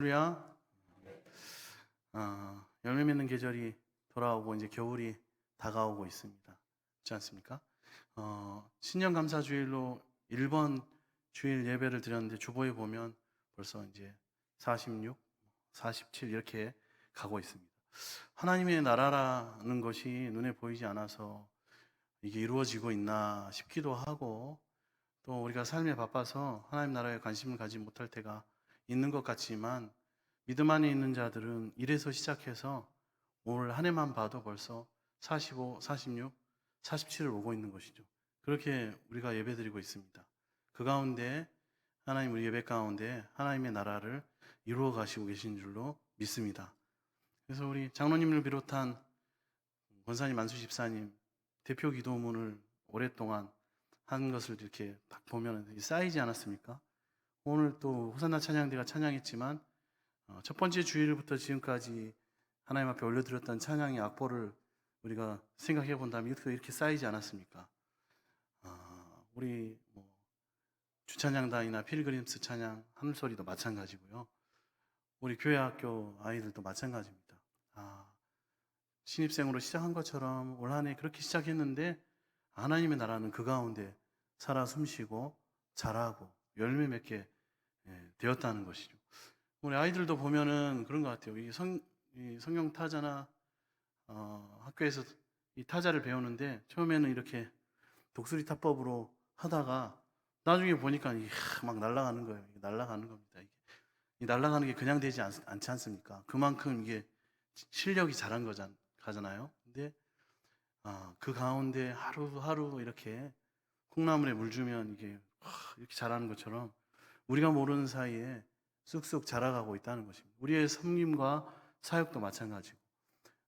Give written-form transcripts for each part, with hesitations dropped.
할렐루야. 열매 맺는 계절이 돌아오고 이제 겨울이 다가오고 있습니다. 그렇지 않습니까? 신년 감사 주일로 1번 주일 예배를 드렸는데 주보에 보면 벌써 이제 46, 47 이렇게 가고 있습니다. 하나님의 나라라는 것이 눈에 보이지 않아서 이게 이루어지고 있나 싶기도 하고, 또 우리가 삶에 바빠서 하나님 나라에 관심을 가지 못할 때가 있는 것 같지만, 믿음 안에 있는 자들은 이래서 시작해서 올 한 해만 봐도 벌써 45, 46, 47을 오고 있는 것이죠. 그렇게 우리가 예배드리고 있습니다. 그 가운데 하나님, 우리 예배 가운데 하나님의 나라를 이루어 가시고 계신 줄로 믿습니다. 그래서 우리 장로님을 비롯한 권사님, 안수 집사님 대표 기도문을 오랫동안 한 것을 이렇게 딱 보면 쌓이지 않았습니까? 오늘 또 호산나 찬양대가 찬양했지만 첫 번째 주일부터 지금까지 하나님 앞에 올려드렸던 찬양의 악보를 우리가 생각해 본다면 이렇게 쌓이지 않았습니까? 우리 주찬양단이나 필그림스 찬양 하늘소리도 마찬가지고요. 우리 교회 학교 아이들도 마찬가지입니다. 신입생으로 시작한 것처럼 올 한 해 그렇게 시작했는데 하나님의 나라는 그 가운데 살아 숨쉬고 자라고 열매 맺게 되었다는 것이죠. 우리 아이들도 보면은 그런 것 같아요. 이 성경 타자나 학교에서 이 타자를 배우는데 처음에는 이렇게 독수리 타법으로 하다가 나중에 보니까 이게 막 날아가는 거예요. 이게 날아가는 겁니다. 이 날아가는 게 그냥 되지 않지 않습니까? 그만큼 이게 실력이 자란 거잖아요. 근데 그 가운데 하루하루 이렇게 콩나물에 물 주면 이게 이렇게 자라는 것처럼 우리가 모르는 사이에 쑥쑥 자라가고 있다는 것입니다. 우리의 섬김과 사역도 마찬가지고,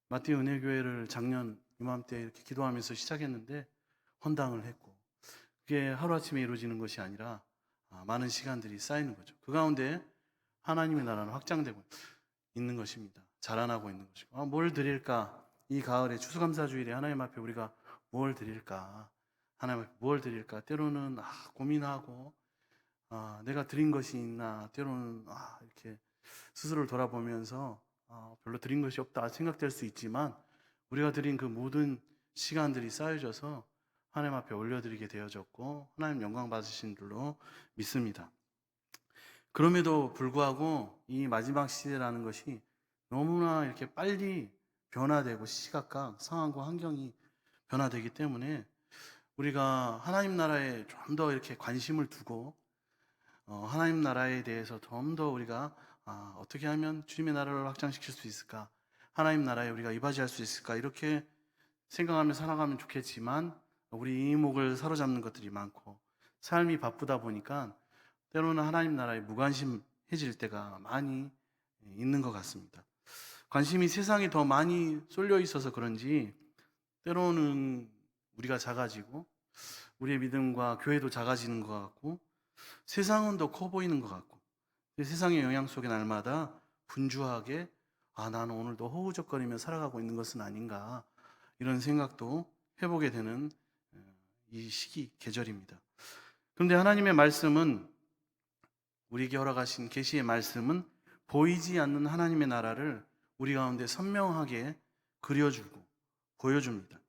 마띠 은혜교회를 작년 이맘때 이렇게 기도하면서 시작했는데 헌당을 했고, 그게 하루아침에 이루어지는 것이 아니라 많은 시간들이 쌓이는 거죠. 그 가운데 하나님의 나라는 확장되고 있는 것입니다. 자라나고 있는 것이고, 뭘 드릴까? 이 가을에 추수감사주일에 하나님 앞에 우리가 뭘 드릴까? 하나님 앞에 뭘 드릴까? 때로는 고민하고, 내가 드린 것이 있나? 때로는 이렇게 스스로를 돌아보면서 별로 드린 것이 없다 생각될 수 있지만, 우리가 드린 그 모든 시간들이 쌓여져서 하나님 앞에 올려드리게 되어졌고 하나님 영광 받으신 줄로 믿습니다. 그럼에도 불구하고 이 마지막 시대라는 것이 너무나 이렇게 빨리 변화되고 시각각 상황과 환경이 변화되기 때문에 우리가 하나님 나라에 좀 더 이렇게 관심을 두고 하나님 나라에 대해서 좀 더 우리가 어떻게 하면 주님의 나라를 확장시킬 수 있을까? 하나님 나라에 우리가 이바지할 수 있을까? 이렇게 생각하며 살아가면 좋겠지만 우리 이목을 사로잡는 것들이 많고 삶이 바쁘다 보니까 때로는 하나님 나라에 무관심해질 때가 많이 있는 것 같습니다. 관심이 세상에 더 많이 쏠려 있어서 그런지 때로는 우리가 작아지고 우리의 믿음과 교회도 작아지는 것 같고 세상은 더 커 보이는 것 같고 세상의 영향 속에 날마다 분주하게 나는 오늘도 허우적거리며 살아가고 있는 것은 아닌가 이런 생각도 해보게 되는 이 시기 계절입니다. 그런데 하나님의 말씀은 우리에게 허락하신 계시의 말씀은 보이지 않는 하나님의 나라를 우리 가운데 선명하게 그려주고 보여줍니다.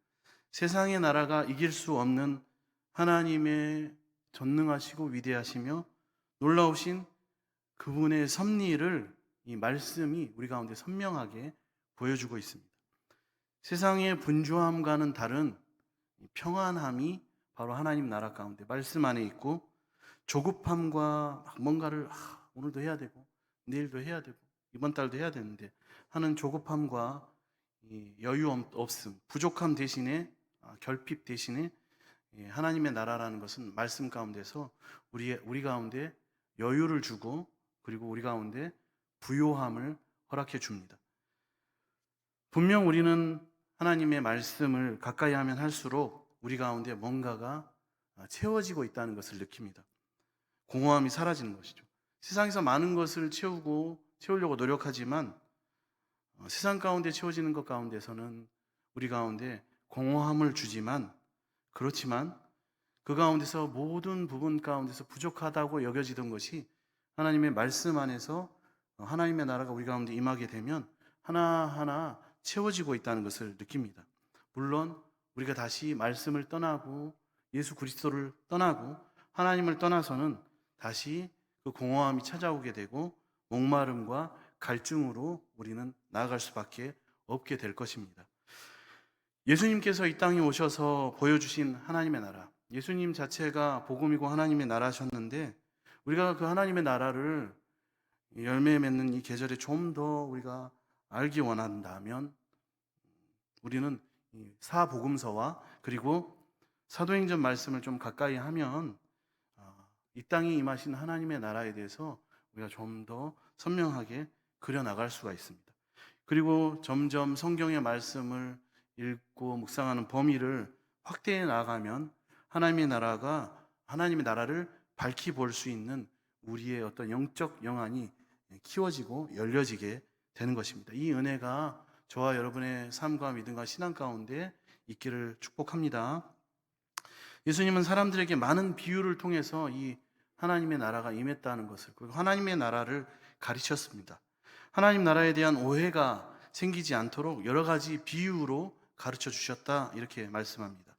세상의 나라가 이길 수 없는 하나님의 전능하시고 위대하시며 놀라우신 그분의 섭리를 이 말씀이 우리 가운데 선명하게 보여주고 있습니다. 세상의 분주함과는 다른 평안함이 바로 하나님 나라 가운데 말씀 안에 있고, 조급함과 뭔가를 오늘도 해야 되고 내일도 해야 되고 이번 달도 해야 되는데 하는 조급함과 여유 없음, 부족함 대신에 결핍 대신에 하나님의 나라라는 것은 말씀 가운데서 우리 가운데 여유를 주고 그리고 우리 가운데 부요함을 허락해 줍니다. 분명 우리는 하나님의 말씀을 가까이 하면 할수록 우리 가운데 뭔가가 채워지고 있다는 것을 느낍니다. 공허함이 사라지는 것이죠. 세상에서 많은 것을 채우려고 노력하지만 세상 가운데 채워지는 것 가운데서는 우리 가운데 공허함을 주지만, 그렇지만 그 가운데서 모든 부분 가운데서 부족하다고 여겨지던 것이 하나님의 말씀 안에서 하나님의 나라가 우리 가운데 임하게 되면 하나하나 채워지고 있다는 것을 느낍니다. 물론 우리가 다시 말씀을 떠나고 예수 그리스도를 떠나고 하나님을 떠나서는 다시 그 공허함이 찾아오게 되고 목마름과 갈증으로 우리는 나아갈 수밖에 없게 될 것입니다. 예수님께서 이 땅에 오셔서 보여주신 하나님의 나라, 예수님 자체가 복음이고 하나님의 나라셨는데 우리가 그 하나님의 나라를 열매 맺는 이 계절에 좀 더 우리가 알기 원한다면 우리는 이 사복음서와 그리고 사도행전 말씀을 좀 가까이 하면 이 땅에 임하신 하나님의 나라에 대해서 우리가 좀 더 선명하게 그려나갈 수가 있습니다. 그리고 점점 성경의 말씀을 읽고 묵상하는 범위를 확대해 나가면 하나님의 나라를 밝히 볼 수 있는 우리의 어떤 영적 영안이 키워지고 열려지게 되는 것입니다. 이 은혜가 저와 여러분의 삶과 믿음과 신앙 가운데 있기를 축복합니다. 예수님은 사람들에게 많은 비유를 통해서 이 하나님의 나라가 임했다는 것을, 그리고 하나님의 나라를 가르쳤습니다. 하나님 나라에 대한 오해가 생기지 않도록 여러 가지 비유로 가르쳐 주셨다, 이렇게 말씀합니다.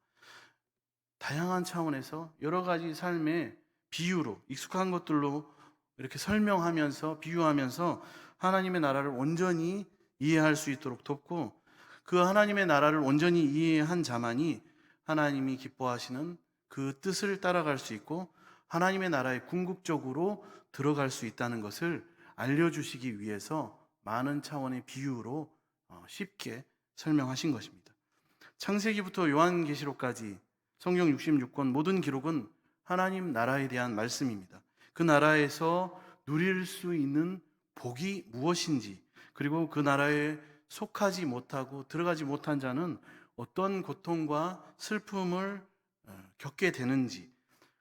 다양한 차원에서 여러 가지 삶의 비유로, 익숙한 것들로 이렇게 설명하면서 비유하면서 하나님의 나라를 온전히 이해할 수 있도록 돕고, 그 하나님의 나라를 온전히 이해한 자만이 하나님이 기뻐하시는 그 뜻을 따라갈 수 있고 하나님의 나라에 궁극적으로 들어갈 수 있다는 것을 알려주시기 위해서 많은 차원의 비유로 쉽게 설명하신 것입니다. 창세기부터 요한계시록까지 성경 66권 모든 기록은 하나님 나라에 대한 말씀입니다. 그 나라에서 누릴 수 있는 복이 무엇인지, 그리고 그 나라에 속하지 못하고 들어가지 못한 자는 어떤 고통과 슬픔을 겪게 되는지,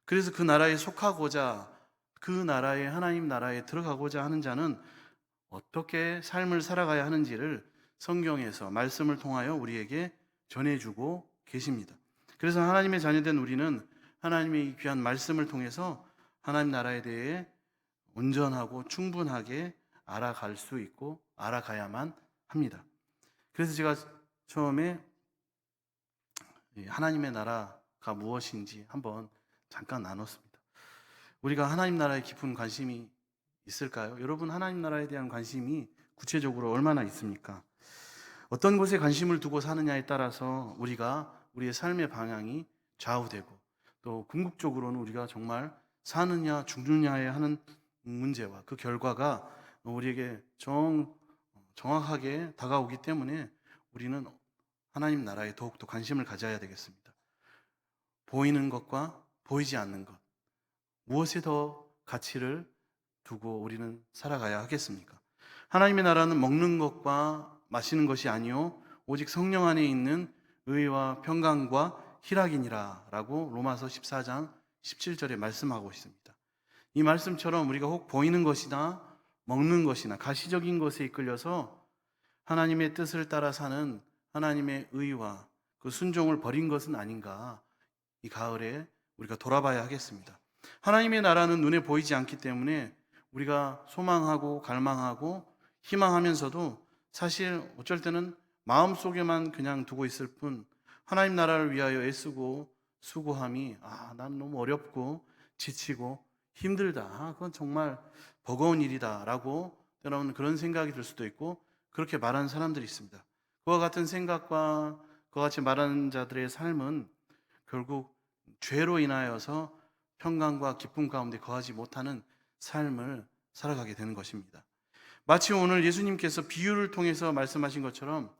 그래서 그 나라에 속하고자, 그 나라에 하나님 나라에 들어가고자 하는 자는 어떻게 삶을 살아가야 하는지를 성경에서 말씀을 통하여 우리에게 전해주고 계십니다. 그래서 하나님의 자녀된 우리는 하나님의 이 귀한 말씀을 통해서 하나님 나라에 대해 온전하고 충분하게 알아갈 수 있고 알아가야만 합니다. 그래서 제가 처음에 하나님의 나라가 무엇인지 한번 잠깐 나눴습니다. 우리가 하나님 나라에 깊은 관심이 있을까요? 여러분, 하나님 나라에 대한 관심이 구체적으로 얼마나 있습니까? 어떤 곳에 관심을 두고 사느냐에 따라서 우리의 삶의 방향이 좌우되고, 또 궁극적으로는 우리가 정말 사느냐 죽느냐에 하는 문제와 그 결과가 우리에게 정확하게 다가오기 때문에 우리는 하나님 나라에 더욱더 관심을 가져야 되겠습니다. 보이는 것과 보이지 않는 것, 무엇에 더 가치를 두고 우리는 살아가야 하겠습니까? 하나님의 나라는 먹는 것과 마시는 것이 아니요 오직 성령 안에 있는 의와 평강과 희락이니라 라고 로마서 14장 17절에 말씀하고 있습니다. 이 말씀처럼 우리가 혹 보이는 것이나 먹는 것이나 가시적인 것에 이끌려서 하나님의 뜻을 따라 사는 하나님의 의와 그 순종을 버린 것은 아닌가, 이 가을에 우리가 돌아봐야 하겠습니다. 하나님의 나라는 눈에 보이지 않기 때문에 우리가 소망하고 갈망하고 희망하면서도 사실 어쩔 때는 마음속에만 그냥 두고 있을 뿐, 하나님 나라를 위하여 애쓰고 수고함이 난 너무 어렵고 지치고 힘들다, 그건 정말 버거운 일이다 라고 때로는 그런 생각이 들 수도 있고, 그렇게 말하는 사람들이 있습니다. 그와 같은 생각과 그와 같이 말하는 자들의 삶은 결국 죄로 인하여서 평강과 기쁨 가운데 거하지 못하는 삶을 살아가게 되는 것입니다. 마치 오늘 예수님께서 비유를 통해서 말씀하신 것처럼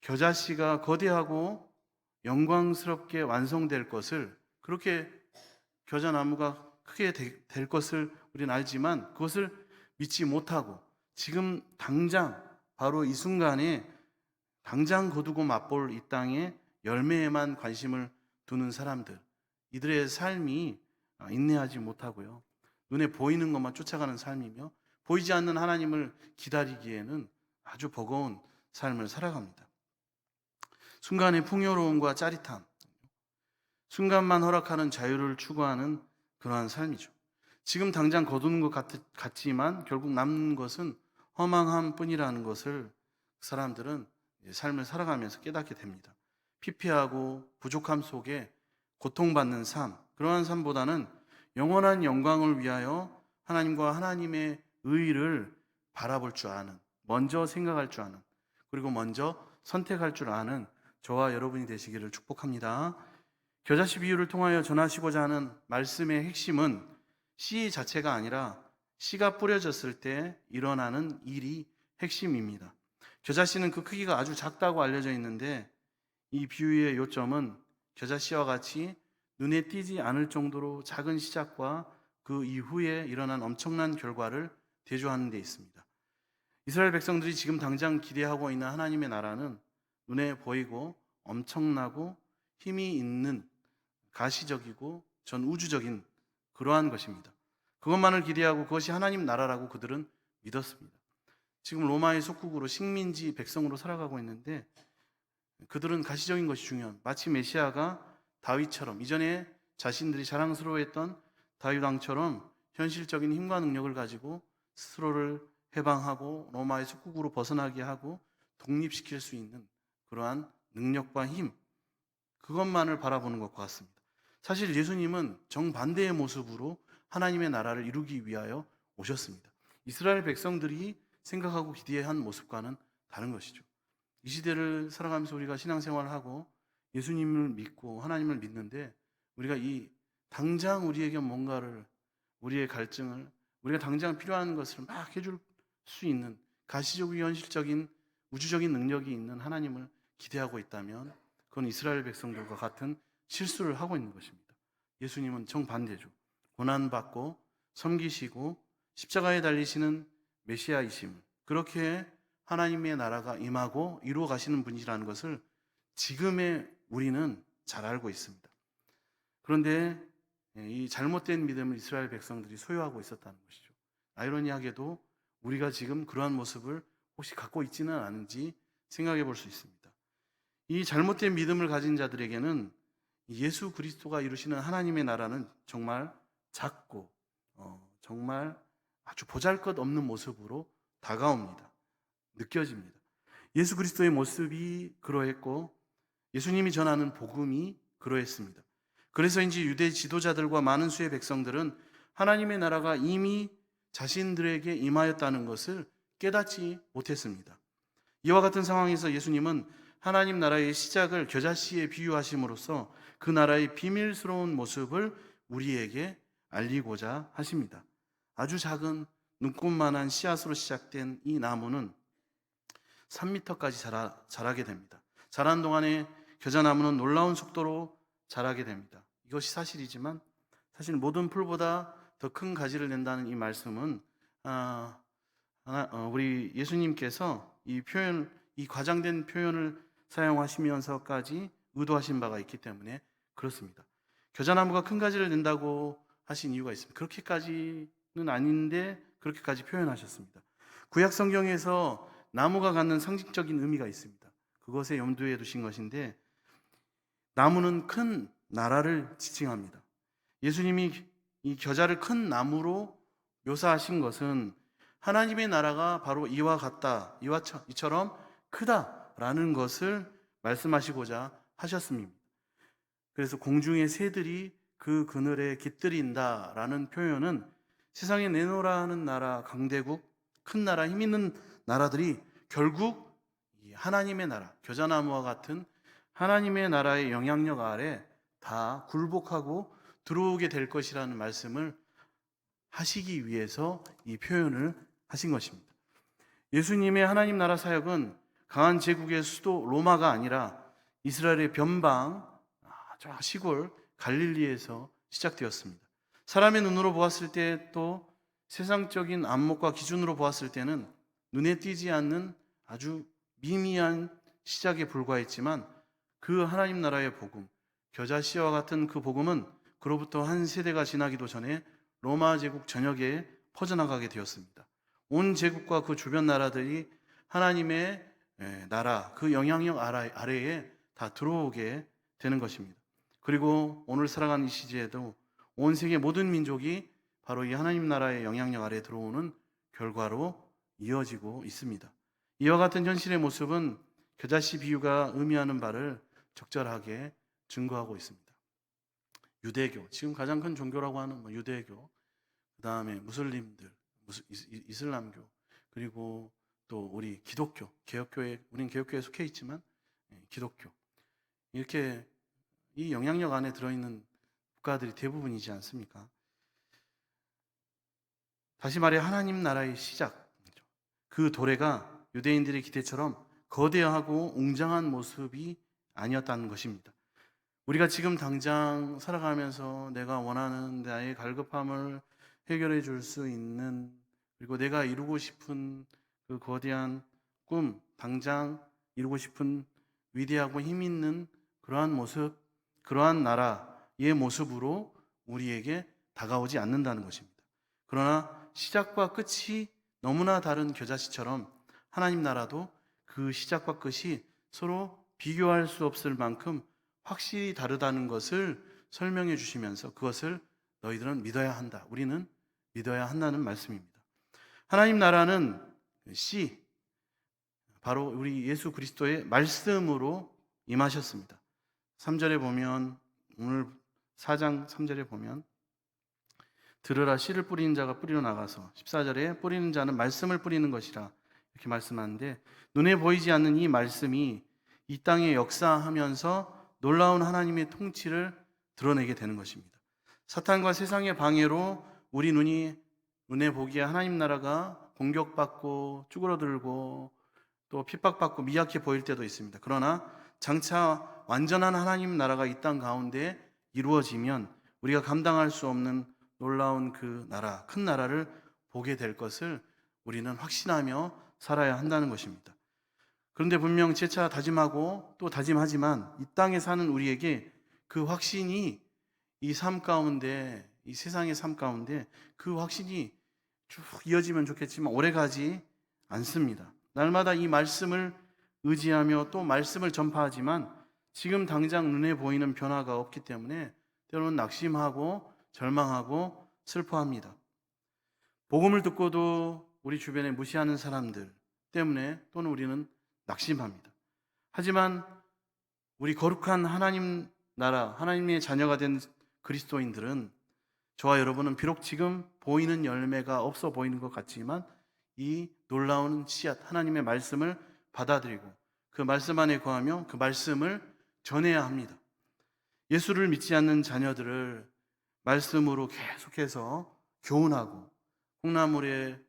겨자씨가 거대하고 영광스럽게 완성될 것을, 그렇게 겨자나무가 크게 될 것을 우리는 알지만 그것을 믿지 못하고 지금 당장 바로 이 순간에 당장 거두고 맛볼 이 땅의 열매에만 관심을 두는 사람들, 이들의 삶이 인내하지 못하고요, 눈에 보이는 것만 쫓아가는 삶이며 보이지 않는 하나님을 기다리기에는 아주 버거운 삶을 살아갑니다. 순간의 풍요로움과 짜릿함, 순간만 허락하는 자유를 추구하는 그러한 삶이죠. 지금 당장 거두는 것 같지만 결국 남는 것은 허망함 뿐이라는 것을 사람들은 삶을 살아가면서 깨닫게 됩니다. 피폐하고 부족함 속에 고통받는 삶, 그러한 삶보다는 영원한 영광을 위하여 하나님과 하나님의 의의를 바라볼 줄 아는, 먼저 생각할 줄 아는, 그리고 먼저 선택할 줄 아는 저와 여러분이 되시기를 축복합니다. 겨자씨 비유를 통하여 전하시고자 하는 말씀의 핵심은 씨 자체가 아니라 씨가 뿌려졌을 때 일어나는 일이 핵심입니다. 겨자씨는 그 크기가 아주 작다고 알려져 있는데 이 비유의 요점은 겨자씨와 같이 눈에 띄지 않을 정도로 작은 시작과 그 이후에 일어난 엄청난 결과를 대조하는 데 있습니다. 이스라엘 백성들이 지금 당장 기대하고 있는 하나님의 나라는 눈에 보이고 엄청나고 힘이 있는 가시적이고 전 우주적인 그러한 것입니다. 그것만을 기대하고 그것이 하나님 나라라고 그들은 믿었습니다. 지금 로마의 속국으로 식민지 백성으로 살아가고 있는데 그들은 가시적인 것이 중요한, 마치 메시아가 다윗처럼, 이전에 자신들이 자랑스러워했던 다윗 왕처럼 현실적인 힘과 능력을 가지고 스스로를 해방하고 로마의 속국으로 벗어나게 하고 독립시킬 수 있는 그러한 능력과 힘, 그것만을 바라보는 것과 같습니다. 사실 예수님은 정반대의 모습으로 하나님의 나라를 이루기 위하여 오셨습니다. 이스라엘 백성들이 생각하고 기대한 모습과는 다른 것이죠. 이 시대를 살아가면서 우리가 신앙생활을 하고 예수님을 믿고 하나님을 믿는데 우리가 이 당장 우리에게 뭔가를, 우리의 갈증을, 우리가 당장 필요한 것을 막 해줄 수 있는 가시적이고 현실적인 우주적인 능력이 있는 하나님을 기대하고 있다면 그건 이스라엘 백성들과 같은 실수를 하고 있는 것입니다. 예수님은 정반대죠. 고난받고 섬기시고 십자가에 달리시는 메시아이심을, 그렇게 하나님의 나라가 임하고 이루어 가시는 분이라는 것을 지금의 우리는 잘 알고 있습니다. 그런데 이 잘못된 믿음을 이스라엘 백성들이 소유하고 있었다는 것이죠. 아이러니하게도 우리가 지금 그러한 모습을 혹시 갖고 있지는 않은지 생각해 볼 수 있습니다. 이 잘못된 믿음을 가진 자들에게는 예수 그리스도가 이루시는 하나님의 나라는 정말 작고 정말 아주 보잘것없는 모습으로 다가옵니다. 느껴집니다. 예수 그리스도의 모습이 그러했고 예수님이 전하는 복음이 그러했습니다. 그래서인지 유대 지도자들과 많은 수의 백성들은 하나님의 나라가 이미 자신들에게 임하였다는 것을 깨닫지 못했습니다. 이와 같은 상황에서 예수님은 하나님 나라의 시작을 겨자씨에 비유하심으로써 그 나라의 비밀스러운 모습을 우리에게 알리고자 하십니다. 아주 작은 눈꽃만한 씨앗으로 시작된 이 나무는 3m까지 자라게 됩니다. 자란 동안에 겨자나무는 놀라운 속도로 자라게 됩니다. 이것이 사실이지만 사실 모든 풀보다 더 큰 가지를 낸다는 이 말씀은 우리 예수님께서 이 과장된 표현을 사용하시면서까지 의도하신 바가 있기 때문에 그렇습니다. 겨자나무가 큰 가지를 낸다고 하신 이유가 있습니다. 그렇게까지는 아닌데 그렇게까지 표현하셨습니다. 구약 성경에서 나무가 갖는 상징적인 의미가 있습니다. 그것에 염두에 두신 것인데 나무는 큰 나라를 지칭합니다. 예수님이 이 겨자를 큰 나무로 묘사하신 것은 하나님의 나라가 바로 이와 같다, 이처럼 크다라는 것을 말씀하시고자 하셨습니다. 그래서 공중의 새들이 그 그늘에 깃들인다라는 표현은 세상에 내놓으라 하는 나라, 강대국, 큰 나라, 힘 있는 나라들이 결국 하나님의 나라, 겨자나무와 같은 하나님의 나라의 영향력 아래 다 굴복하고 들어오게 될 것이라는 말씀을 하시기 위해서 이 표현을 하신 것입니다. 예수님의 하나님 나라 사역은 강한 제국의 수도 로마가 아니라 이스라엘의 변방, 저 시골 갈릴리에서 시작되었습니다. 사람의 눈으로 보았을 때 또 세상적인 안목과 기준으로 보았을 때는 눈에 띄지 않는 아주 미미한 시작에 불과했지만 그 하나님 나라의 복음, 겨자씨와 같은 그 복음은 그로부터 한 세대가 지나기도 전에 로마 제국 전역에 퍼져나가게 되었습니다. 온 제국과 그 주변 나라들이 하나님의 나라, 그 영향력 아래에 다 들어오게 되는 것입니다. 그리고 오늘 살아가는 이 시대에도 온 세계 모든 민족이 바로 이 하나님 나라의 영향력 아래에 들어오는 결과로 이어지고 있습니다. 이와 같은 현실의 모습은 겨자씨 비유가 의미하는 바를 적절하게 증거하고 있습니다. 유대교, 지금 가장 큰 종교라고 하는 유대교, 그 다음에 무슬림들, 이슬람교, 그리고 또 우리 기독교, 개혁교회, 우린 개혁교회에 속해 있지만 기독교, 이렇게 이 영향력 안에 들어있는 국가들이 대부분이지 않습니까? 다시 말해 하나님 나라의 시작, 그 도래가 유대인들의 기대처럼 거대하고 웅장한 모습이 아니었다는 것입니다. 우리가 지금 당장 살아가면서 내가 원하는 나의 갈급함을 해결해 줄 수 있는, 그리고 내가 이루고 싶은 그 거대한 꿈, 당장 이루고 싶은 위대하고 힘 있는 그러한 모습, 그러한 나라의 모습으로 우리에게 다가오지 않는다는 것입니다. 그러나 시작과 끝이 너무나 다른 겨자씨처럼 하나님 나라도 그 시작과 끝이 서로 비교할 수 없을 만큼 확실히 다르다는 것을 설명해 주시면서 그것을 너희들은 믿어야 한다. 우리는 믿어야 한다는 말씀입니다. 하나님 나라는 씨, 바로 우리 예수 그리스도의 말씀으로 임하셨습니다. 3절에 보면, 오늘 4장 3절에 보면 들으라, 씨를 뿌리는 자가 뿌리러 나가서, 14절에 뿌리는 자는 말씀을 뿌리는 것이라 이렇게 말씀하는데, 눈에 보이지 않는 이 말씀이 이 땅에 역사하면서 놀라운 하나님의 통치를 드러내게 되는 것입니다. 사탄과 세상의 방해로 우리 눈에 보기에 하나님 나라가 공격받고 쭈그러들고 또 핍박받고 미약해 보일 때도 있습니다. 그러나 장차 완전한 하나님 나라가 이 땅 가운데 이루어지면 우리가 감당할 수 없는 놀라운 그 나라, 큰 나라를 보게 될 것을 우리는 확신하며 살아야 한다는 것입니다. 그런데 분명 재차 다짐하고 또 다짐하지만 이 땅에 사는 우리에게 그 확신이 이 삶 가운데, 이 세상의 삶 가운데 그 확신이 쭉 이어지면 좋겠지만 오래가지 않습니다. 날마다 이 말씀을 의지하며 또 말씀을 전파하지만 지금 당장 눈에 보이는 변화가 없기 때문에 때로는 낙심하고 절망하고 슬퍼합니다. 복음을 듣고도 우리 주변에 무시하는 사람들 때문에 또는 우리는 낙심합니다. 하지만 우리 거룩한 하나님 나라, 하나님의 자녀가 된 그리스도인들은, 저와 여러분은 비록 지금 보이는 열매가 없어 보이는 것 같지만 이 놀라운 씨앗, 하나님의 말씀을 받아들이고 그 말씀 안에 거하며 그 말씀을 전해야 합니다. 예수를 믿지 않는 자녀들을 말씀으로 계속해서 교훈하고 콩나물에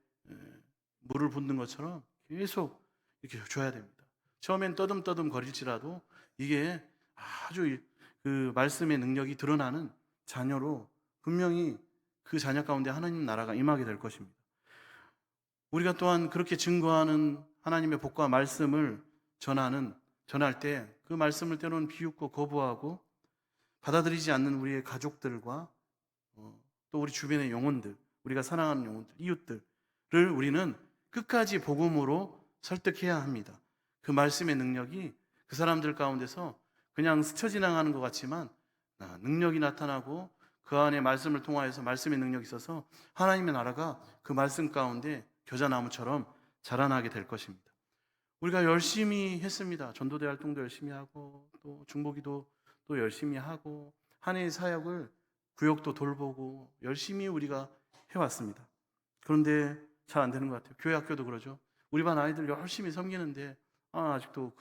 물을 붓는 것처럼 계속 이렇게 줘야 됩니다. 처음엔 떠듬떠듬 거릴지라도 이게 아주 그 말씀의 능력이 드러나는 자녀로 분명히 그 자녀 가운데 하나님 나라가 임하게 될 것입니다. 우리가 또한 그렇게 증거하는 하나님의 복과 말씀을 전할 때 그 말씀을 때로는 비웃고 거부하고 받아들이지 않는 우리의 가족들과 또 우리 주변의 영혼들, 우리가 사랑하는 영혼들, 이웃들을 우리는 끝까지 복음으로 설득해야 합니다. 그 말씀의 능력이 그 사람들 가운데서 그냥 스쳐 지나가는 것 같지만 능력이 나타나고 그 안에 말씀을 통하여서 말씀의 능력이 있어서 하나님의 나라가 그 말씀 가운데 겨자나무처럼 자라나게 될 것입니다. 우리가 열심히 했습니다. 전도대 활동도 열심히 하고 또 중보기도 또 열심히 하고 한 해의 사역을 구역도 돌보고 열심히 우리가 해왔습니다. 그런데 잘 안 되는 것 같아요. 교회 학교도 그러죠. 우리 반 아이들 열심히 섬기는데 아직도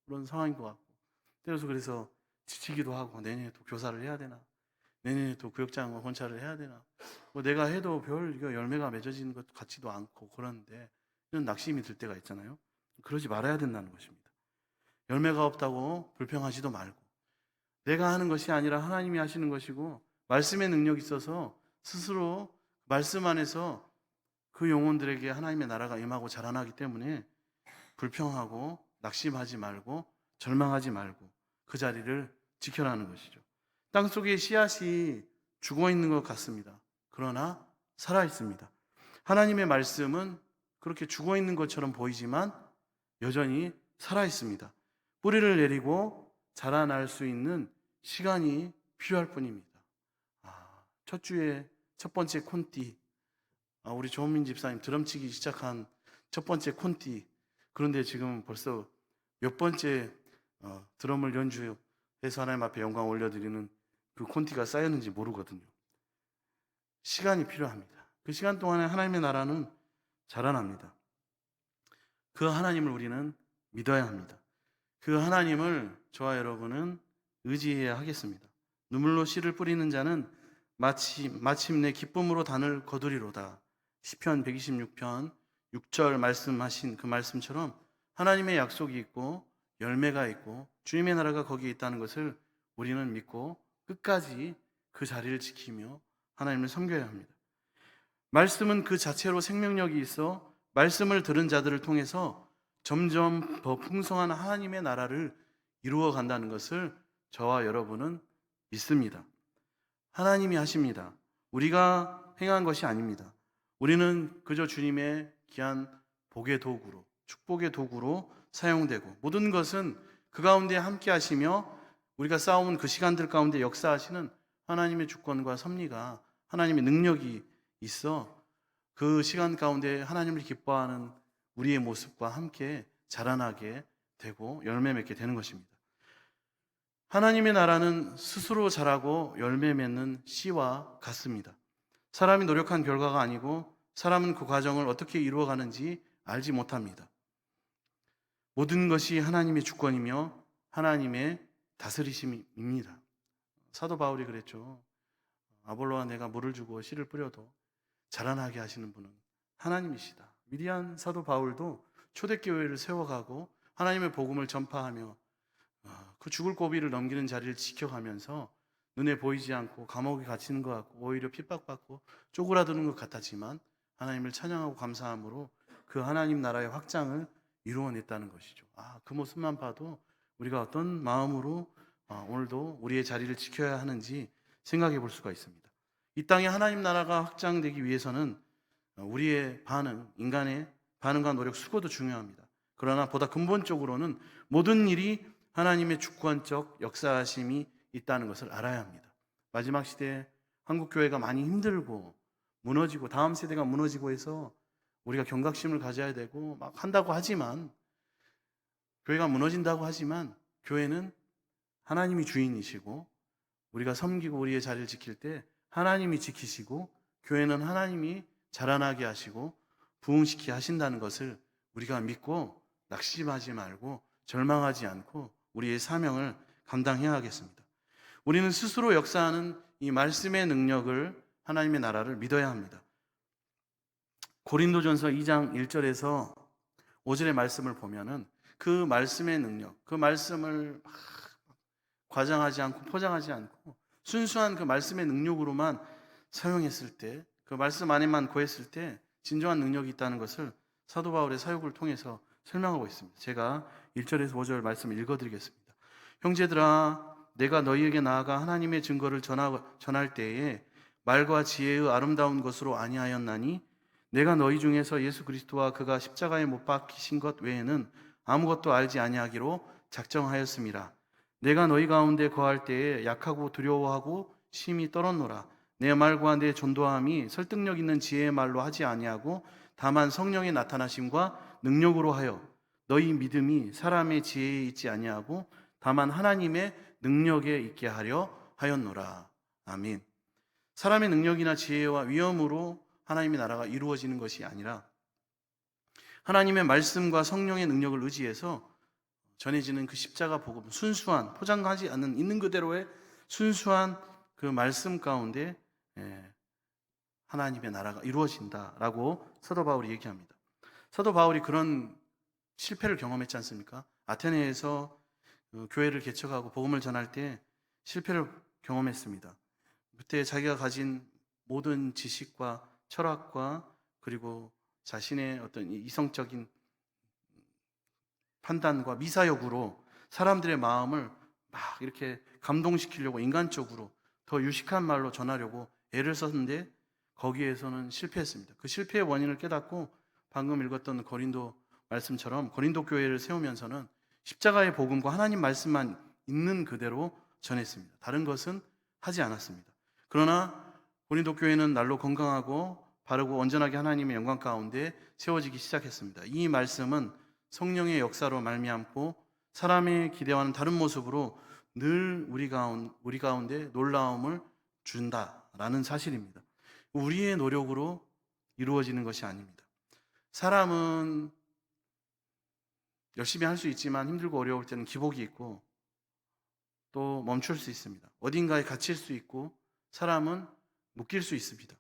그런 상황인 것 같고, 때로서 그래서 지치기도 하고 내년에 또 교사를 해야 되나, 내년에 또 구역장 권차를 해야 되나, 내가 해도 별 열매가 맺어지는 것 같지도 않고 그러는데 이런 낙심이 들 때가 있잖아요. 그러지 말아야 된다는 것입니다. 열매가 없다고 불평하지도 말고, 내가 하는 것이 아니라 하나님이 하시는 것이고 말씀의 능력이 있어서 스스로 말씀 안에서 그 영혼들에게 하나님의 나라가 임하고 자라나기 때문에 불평하고 낙심하지 말고 절망하지 말고 그 자리를 지켜라는 것이죠. 땅속에 씨앗이 죽어 있는 것 같습니다. 그러나 살아 있습니다. 하나님의 말씀은 그렇게 죽어 있는 것처럼 보이지만 여전히 살아 있습니다. 뿌리를 내리고 자라날 수 있는 시간이 필요할 뿐입니다. 첫 주에 첫 번째 콘티, 우리 조은민 집사님 드럼 치기 시작한 첫 번째 콘티. 그런데 지금 벌써 몇 번째 드럼을 연주해서 하나님 앞에 영광 올려드리는 그 콘티가 쌓였는지 모르거든요. 시간이 필요합니다. 그 시간 동안에 하나님의 나라는 자라납니다. 그 하나님을 우리는 믿어야 합니다. 그 하나님을 저와 여러분은 의지해야 하겠습니다. 눈물로 씨를 뿌리는 자는 마침내 기쁨으로 단을 거두리로다. 시편 126편 6절 말씀하신 그 말씀처럼 하나님의 약속이 있고 열매가 있고 주님의 나라가 거기에 있다는 것을 우리는 믿고 끝까지 그 자리를 지키며 하나님을 섬겨야 합니다. 말씀은 그 자체로 생명력이 있어 말씀을 들은 자들을 통해서 점점 더 풍성한 하나님의 나라를 이루어 간다는 것을 저와 여러분은 믿습니다. 하나님이 하십니다. 우리가 행한 것이 아닙니다. 우리는 그저 주님의 귀한 복의 도구로, 축복의 도구로 사용되고 모든 것은 그 가운데 함께 하시며 우리가 싸우는 그 시간들 가운데 역사하시는 하나님의 주권과 섭리가, 하나님의 능력이 있어 그 시간 가운데 하나님을 기뻐하는 우리의 모습과 함께 자라나게 되고 열매 맺게 되는 것입니다. 하나님의 나라는 스스로 자라고 열매 맺는 씨와 같습니다. 사람이 노력한 결과가 아니고 사람은 그 과정을 어떻게 이루어가는지 알지 못합니다. 모든 것이 하나님의 주권이며 하나님의 다스리심입니다. 사도 바울이 그랬죠. 아볼로와 내가 물을 주고 씨를 뿌려도 자라나게 하시는 분은 하나님이시다. 위대한 사도 바울도 초대교회를 세워가고 하나님의 복음을 전파하며 그 죽을 고비를 넘기는 자리를 지켜가면서 눈에 보이지 않고 감옥에 갇히는 것 같고 오히려 핍박받고 쪼그라드는 것 같았지만 하나님을 찬양하고 감사함으로 그 하나님 나라의 확장을 이루어냈다는 것이죠. 그 모습만 봐도 우리가 어떤 마음으로 오늘도 우리의 자리를 지켜야 하는지 생각해 볼 수가 있습니다. 이 땅에 하나님 나라가 확장되기 위해서는 우리의 반응, 인간의 반응과 노력, 수고도 중요합니다. 그러나 보다 근본적으로는 모든 일이 하나님의 주권적 역사하심이 있다는 것을 알아야 합니다. 마지막 시대에 한국교회가 많이 힘들고 무너지고 다음 세대가 무너지고 해서 우리가 경각심을 가져야 되고 막 한다고 하지만, 교회가 무너진다고 하지만 교회는 하나님이 주인이시고 우리가 섬기고 우리의 자리를 지킬 때 하나님이 지키시고 교회는 하나님이 자라나게 하시고 부흥시키게 하신다는 것을 우리가 믿고 낙심하지 말고 절망하지 않고 우리의 사명을 감당해야 하겠습니다. 우리는 스스로 역사하는 이 말씀의 능력을, 하나님의 나라를 믿어야 합니다. 고린도전서 2장 1절에서 5절의 말씀을 보면은 그 말씀의 능력, 그 말씀을 과장하지 않고 포장하지 않고 순수한 그 말씀의 능력으로만 사용했을 때, 그 말씀 안에만 거했을 때 진정한 능력이 있다는 것을 사도 바울의 사역을 통해서 설명하고 있습니다. 제가 1절에서 5절 말씀을 읽어드리겠습니다. 형제들아, 내가 너희에게 나아가 하나님의 증거를 전할 때에 말과 지혜의 아름다운 것으로 아니하였나니 내가 너희 중에서 예수 그리스도와 그가 십자가에 못 박히신 것 외에는 아무것도 알지 아니하기로 작정하였음이라. 내가 너희 가운데 거할 때에 약하고 두려워하고 심히 떨었노라. 내 말과 내 전도함이 설득력 있는 지혜의 말로 하지 아니하고 다만 성령의 나타나심과 능력으로 하여 너희 믿음이 사람의 지혜에 있지 아니하고 다만 하나님의 능력에 있게 하려 하였노라. 아멘. 사람의 능력이나 지혜와 위엄으로 하나님의 나라가 이루어지는 것이 아니라 하나님의 말씀과 성령의 능력을 의지해서 전해지는 그 십자가 복음, 순수한, 포장하지 않는 있는 그대로의 순수한 그 말씀 가운데 하나님의 나라가 이루어진다라고 사도 바울이 얘기합니다. 사도 바울이 그런 실패를 경험했지 않습니까? 아테네에서 교회를 개척하고 복음을 전할 때 실패를 경험했습니다. 그때 자기가 가진 모든 지식과 철학과 그리고 자신의 어떤 이성적인 판단과 미사역으로 사람들의 마음을 막 이렇게 감동시키려고 인간적으로 더 유식한 말로 전하려고 애를 썼는데 거기에서는 실패했습니다. 그 실패의 원인을 깨닫고 방금 읽었던 고린도 말씀처럼 고린도 교회를 세우면서는 십자가의 복음과 하나님 말씀만 있는 그대로 전했습니다. 다른 것은 하지 않았습니다. 그러나 고린도 교회는 날로 건강하고 바르고 온전하게 하나님의 영광 가운데 세워지기 시작했습니다. 이 말씀은 성령의 역사로 말미암고 사람의 기대와는 다른 모습으로 늘 우리 가운데 놀라움을 준다라는 사실입니다. 우리의 노력으로 이루어지는 것이 아닙니다. 사람은 열심히 할 수 있지만 힘들고 어려울 때는 기복이 있고 또 멈출 수 있습니다. 어딘가에 갇힐 수 있고 사람은 묶일 수 있습니다.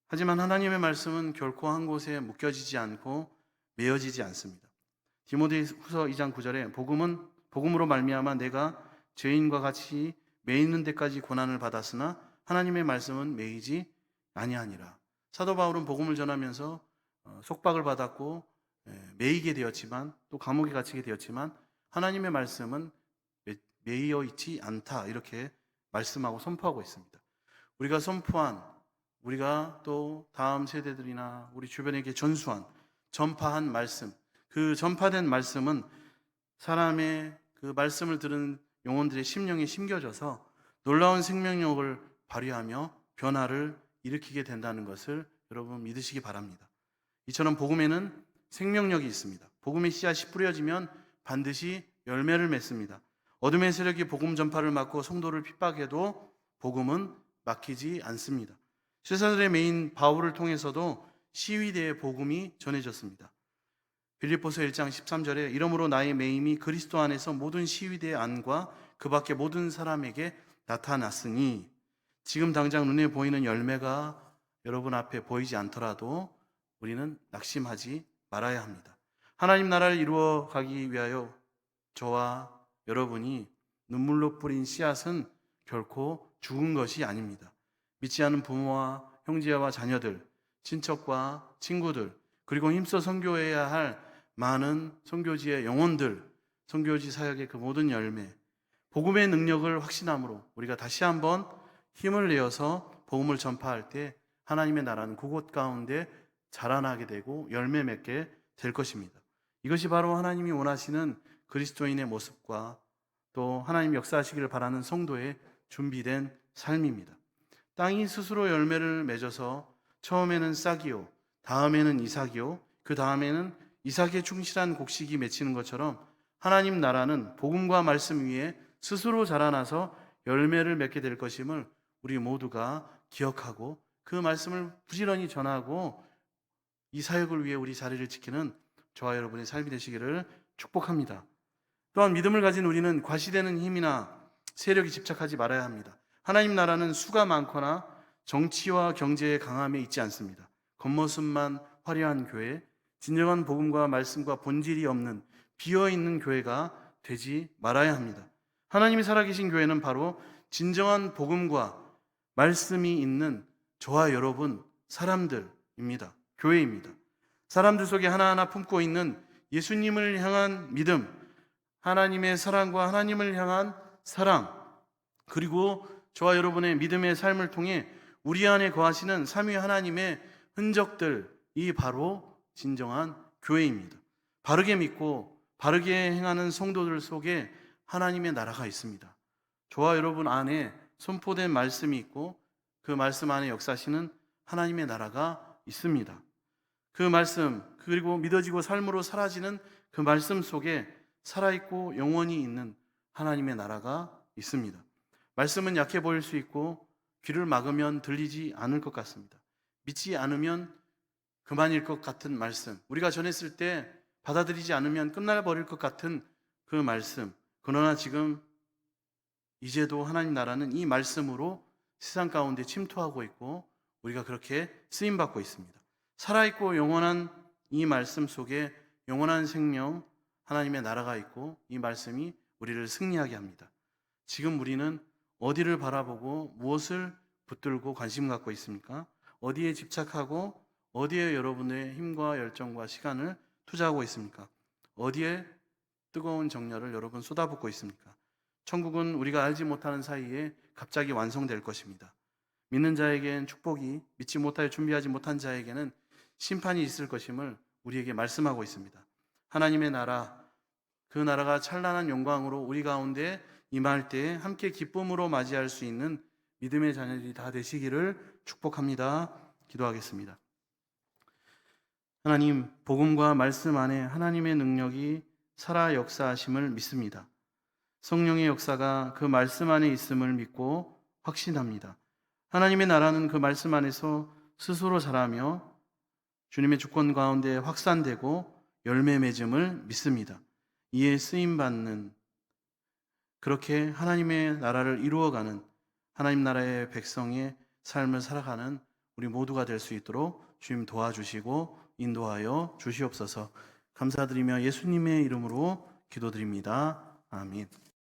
하지만 하나님의 말씀은 결코 한 곳에 묶여지지 않고 매어지지 않습니다. 디모데후서 2장 9절에 복음으로 말미암아 내가 죄인과 같이 매이는 데까지 고난을 받았으나 하나님의 말씀은 매이지 아니하니라. 사도 바울은 복음을 전하면서 속박을 받았고 매이게 되었지만 또 감옥에 갇히게 되었지만 하나님의 말씀은 매이어 있지 않다, 이렇게 말씀하고 선포하고 있습니다. 우리가 선포한, 우리가 또 다음 세대들이나 우리 주변에게 전파한 말씀, 그 전파된 말씀은 사람의 그 말씀을 들은 영혼들의 심령에 심겨져서 놀라운 생명력을 발휘하며 변화를 일으키게 된다는 것을 여러분 믿으시기 바랍니다. 이처럼 복음에는 생명력이 있습니다. 복음의 씨앗이 뿌려지면 반드시 열매를 맺습니다. 어둠의 세력이 복음 전파를 막고 성도를 핍박해도 복음은 막히지 않습니다. 쇠사슬의 메인 바울을 통해서도 시위대의 복음이 전해졌습니다. 빌립보서 1장 13절에 이러므로 나의 매임이 그리스도 안에서 모든 시위대의 안과 그 밖에 모든 사람에게 나타났으니, 지금 당장 눈에 보이는 열매가 여러분 앞에 보이지 않더라도 우리는 낙심하지 말아야 합니다. 하나님 나라를 이루어 가기 위하여 저와 여러분이 눈물로 뿌린 씨앗은 결코 죽은 것이 아닙니다. 믿지 않은 부모와 형제와 자녀들, 친척과 친구들, 그리고 힘써 선교해야 할 많은 선교지의 영혼들, 선교지 사역의 그 모든 열매, 복음의 능력을 확신함으로 우리가 다시 한번 힘을 내어서 복음을 전파할 때 하나님의 나라는 그곳 가운데 자라나게 되고 열매 맺게 될 것입니다. 이것이 바로 하나님이 원하시는 그리스도인의 모습과 또 하나님 역사하시기를 바라는 성도의 준비된 삶입니다. 땅이 스스로 열매를 맺어서 처음에는 싹이요, 다음에는 이삭이요, 그 다음에는 이삭에 충실한 곡식이 맺히는 것처럼 하나님 나라는 복음과 말씀 위에 스스로 자라나서 열매를 맺게 될 것임을 우리 모두가 기억하고 그 말씀을 부지런히 전하고 이 사역을 위해 우리 자리를 지키는 저와 여러분의 삶이 되시기를 축복합니다. 또한 믿음을 가진 우리는 과시되는 힘이나 세력에 집착하지 말아야 합니다. 하나님 나라는 수가 많거나 정치와 경제의 강함에 있지 않습니다. 겉모습만 화려한 교회, 진정한 복음과 말씀과 본질이 없는 비어있는 교회가 되지 말아야 합니다. 하나님이 살아계신 교회는 바로 진정한 복음과 말씀이 있는 저와 여러분 사람들입니다. 교회입니다. 사람들 속에 하나하나 품고 있는 예수님을 향한 믿음, 하나님의 사랑과 하나님을 향한 사랑, 그리고 저와 여러분의 믿음의 삶을 통해 우리 안에 거하시는 삼위 하나님의 흔적들이 바로 진정한 교회입니다. 바르게 믿고 바르게 행하는 성도들 속에 하나님의 나라가 있습니다. 저와 여러분 안에 선포된 말씀이 있고 그 말씀 안에 역사하시는 하나님의 나라가 있습니다. 그 말씀, 그리고 믿어지고 삶으로 사라지는 그 말씀 속에 살아있고 영원히 있는 하나님의 나라가 있습니다. 말씀은 약해 보일 수 있고 귀를 막으면 들리지 않을 것 같습니다. 믿지 않으면 그만일 것 같은 말씀, 우리가 전했을 때 받아들이지 않으면 끝나버릴 것 같은 그 말씀, 그러나 지금 이제도 하나님 나라는 이 말씀으로 세상 가운데 침투하고 있고 우리가 그렇게 쓰임받고 있습니다. 살아있고 영원한 이 말씀 속에 영원한 생명, 하나님의 나라가 있고 이 말씀이 우리를 승리하게 합니다. 지금 우리는 어디를 바라보고 무엇을 붙들고 관심 갖고 있습니까? 어디에 집착하고 어디에 여러분의 힘과 열정과 시간을 투자하고 있습니까? 어디에 뜨거운 정열을 여러분 쏟아붓고 있습니까? 천국은 우리가 알지 못하는 사이에 갑자기 완성될 것입니다. 믿는 자에게는 축복이, 믿지 못하여 준비하지 못한 자에게는 심판이 있을 것임을 우리에게 말씀하고 있습니다. 하나님의 나라, 그 나라가 찬란한 영광으로 우리 가운데 임할 때에 함께 기쁨으로 맞이할 수 있는 믿음의 자녀들이 다 되시기를 축복합니다. 기도하겠습니다. 하나님, 복음과 말씀 안에 하나님의 능력이 살아 역사하심을 믿습니다. 성령의 역사가 그 말씀 안에 있음을 믿고 확신합니다. 하나님의 나라는 그 말씀 안에서 스스로 자라며 주님의 주권 가운데 확산되고 열매 맺음을 믿습니다. 이에 쓰임받는, 그렇게 하나님의 나라를 이루어가는 하나님 나라의 백성의 삶을 살아가는 우리 모두가 될 수 있도록 주님 도와주시고 인도하여 주시옵소서. 감사드리며 예수님의 이름으로 기도드립니다. 아멘.